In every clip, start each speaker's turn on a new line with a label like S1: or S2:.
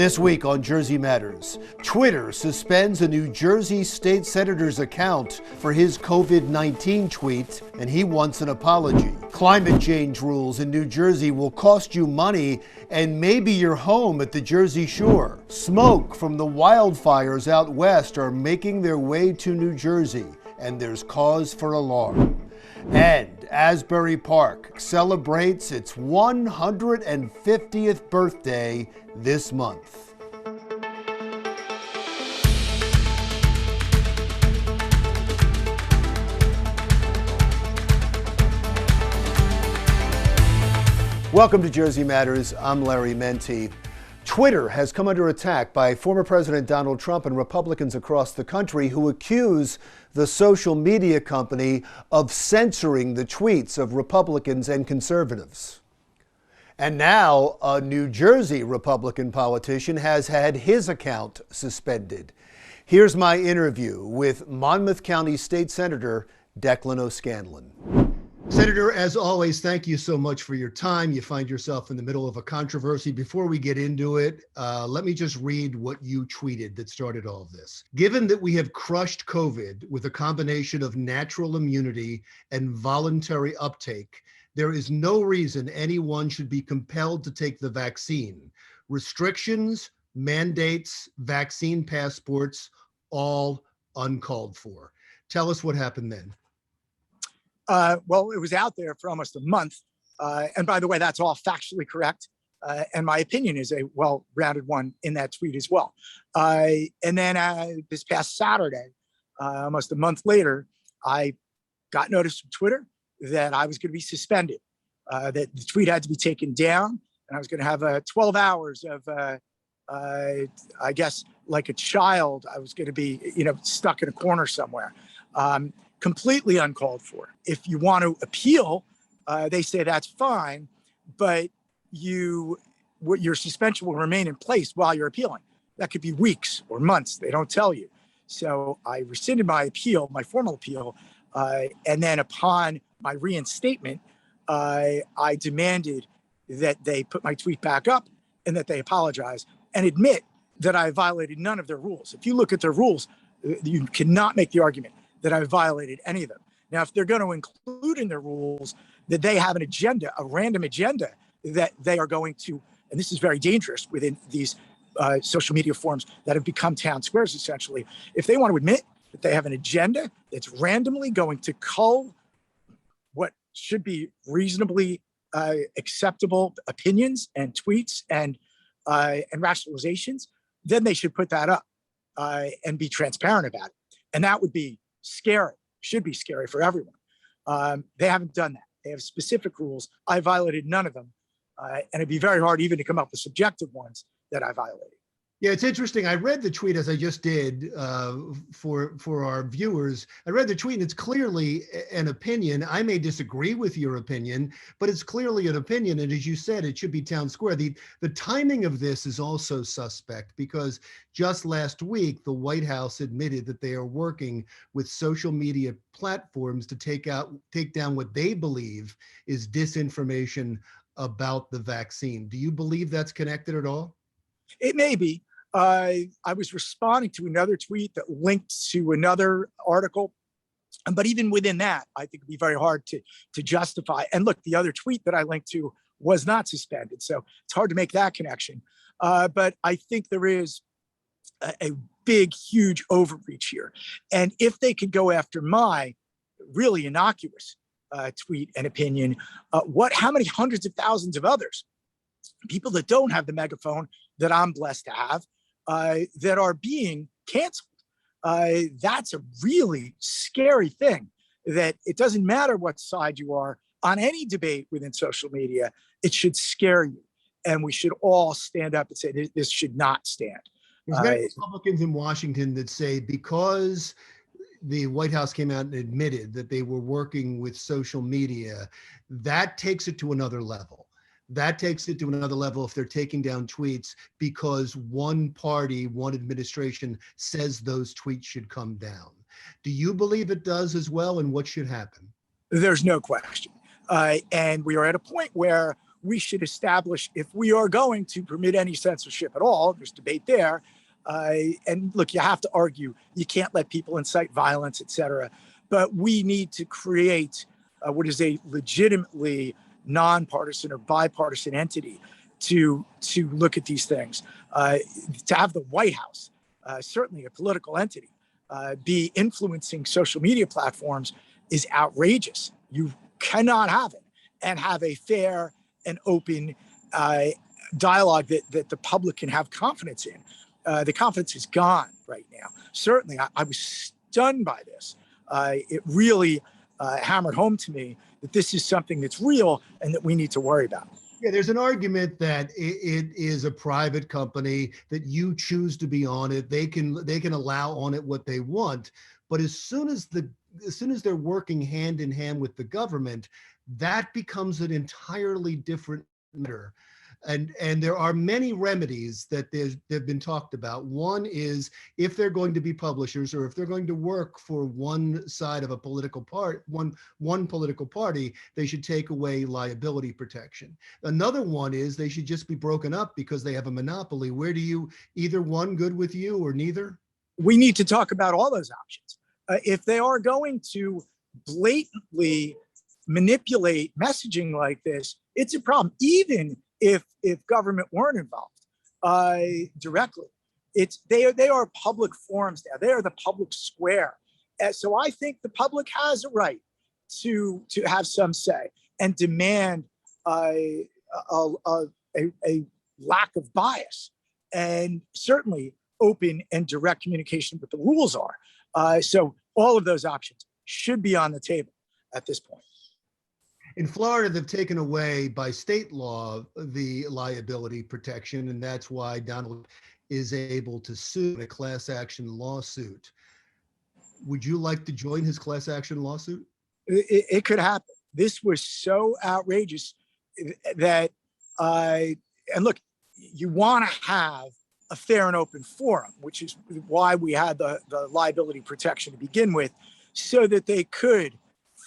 S1: This week on Jersey Matters, Twitter suspends a New Jersey state senator's account for his COVID-19 tweet, and he wants an apology. Climate change rules in New Jersey will cost you money and maybe your home at the Jersey Shore. Smoke from the wildfires out west are making their way to New Jersey, and there's cause for alarm. And Asbury Park celebrates its 150th birthday this month. Welcome to Jersey Matters. I'm Larry Menti. Twitter has come under attack by former President Donald Trump and Republicans across the country who accuse the social media company of censoring the tweets of Republicans and conservatives. And now a New Jersey Republican politician has had his account suspended. Here's my interview with Monmouth County State Senator Declan O'Scanlan. Senator, as always, thank you so much for your time. You find yourself in the middle of a controversy. Before we get into it, let me just read what you tweeted that started all of this. Given that we have crushed COVID with a combination of natural immunity and voluntary uptake, there is no reason anyone should be compelled to take the vaccine. Restrictions, mandates, vaccine passports, all uncalled for. Tell us what happened then.
S2: Well, it was out there for almost a month. And by the way, that's all factually correct. And my opinion is a well-rounded one in that tweet as well. And then this past Saturday, almost a month later, I got notice from Twitter that I was going to be suspended, that the tweet had to be taken down, and I was going to have 12 hours of, I guess, like a child, I was going to be, stuck in a corner somewhere. Completely uncalled for. If you want to appeal, they say that's fine, but your suspension will remain in place while you're appealing. That could be weeks or months. They don't tell you. So I rescinded my appeal, my formal appeal, and then upon my reinstatement, I demanded that they put my tweet back up and that they apologize and admit that I violated none of their rules. If you look at their rules, you cannot make the argument that I violated any of them. Now, if they're going to include in their rules that they have an agenda, a random agenda that they are going to, and this is very dangerous within these social media forums that have become town squares, essentially. If they want to admit that they have an agenda that's randomly going to cull what should be reasonably acceptable opinions and tweets and rationalizations, then they should put that up and be transparent about it. And that would be scary, should be scary for everyone. They haven't done that. They have specific rules. I violated none of them. And it'd be very hard even to come up with subjective ones that I violated.
S1: Yeah, it's interesting. I read the tweet as I just did for our viewers. I read the tweet and it's clearly an opinion. I may disagree with your opinion, but it's clearly an opinion. And as you said, it should be town square. The timing of this is also suspect because just last week, the White House admitted that they are working with social media platforms to take down what they believe is disinformation about the vaccine. Do you believe that's connected at all?
S2: It may be. I was responding to another tweet that linked to another article. But even within that, I think it'd be very hard to justify. And look, the other tweet that I linked to was not suspended. So it's hard to make that connection. But I think there is a big, huge overreach here. And if they could go after my really innocuous tweet and opinion, how many hundreds of thousands of others, people that don't have the megaphone that I'm blessed to have, that are being canceled. That's a really scary thing, that it doesn't matter what side you are on any debate within social media, it should scare you. And we should all stand up and say, this should not stand.
S1: There's many Republicans in Washington that say because the White House came out and admitted that they were working with social media, that takes it to another level. That takes it to another level if they're taking down tweets because one party, one administration says those tweets should come down. Do you believe it does as well, and what should happen?
S2: There's no question. And we are at a point where we should establish, if we are going to permit any censorship at all, there's debate there. And look, you have to argue, you can't let people incite violence, et cetera. But we need to create what is a legitimately nonpartisan or bipartisan entity to look at these things. To have the White House, certainly a political entity, be influencing social media platforms is outrageous. You cannot have it and have a fair and open dialogue that the public can have confidence in. The confidence is gone right now. Certainly, I was stunned by this. It really hammered home to me that this is something that's real and that we need to worry about.
S1: Yeah, there's an argument that it is a private company, that you choose to be on it. They can allow on it what they want. But as soon as they're working hand in hand with the government, that becomes an entirely different matter. And there are many remedies that they've been talked about. One is, if they're going to be publishers, or if they're going to work for one side of a political part, one political party, they should take away liability protection. Another one is they should just be broken up because they have a monopoly. Where do you, either one good with you or neither?
S2: We need to talk about all those options. If they are going to blatantly manipulate messaging like this, it's a problem. Even if government weren't involved directly, they are public forums now. They are the public square. And so I think the public has a right to have some say and demand a lack of bias, and certainly open and direct communication what the rules are. So all of those options should be on the table at this point.
S1: In Florida, they've taken away by state law the liability protection, and that's why Donald is able to sue in a class action lawsuit. Would you like to join his class action lawsuit?
S2: It could happen. This was so outrageous that, and look, you want to have a fair and open forum, which is why we had the liability protection to begin with, so that they could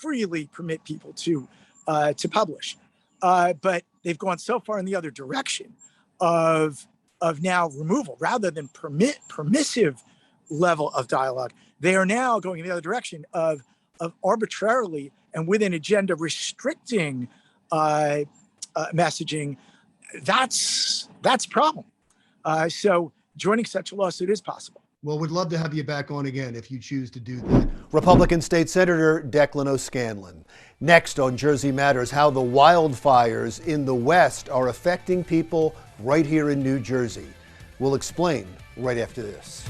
S2: freely permit people to publish. But they've gone so far in the other direction of now removal rather than permissive level of dialogue. They are now going in the other direction of arbitrarily and with an agenda restricting messaging. That's a problem. So joining such a lawsuit is possible.
S1: Well, we'd love to have you back on again if you choose to do that.
S3: Republican State Senator Declan O'Scanlan. Next on Jersey Matters, how the wildfires in the West are affecting people right here in New Jersey. We'll explain right after this.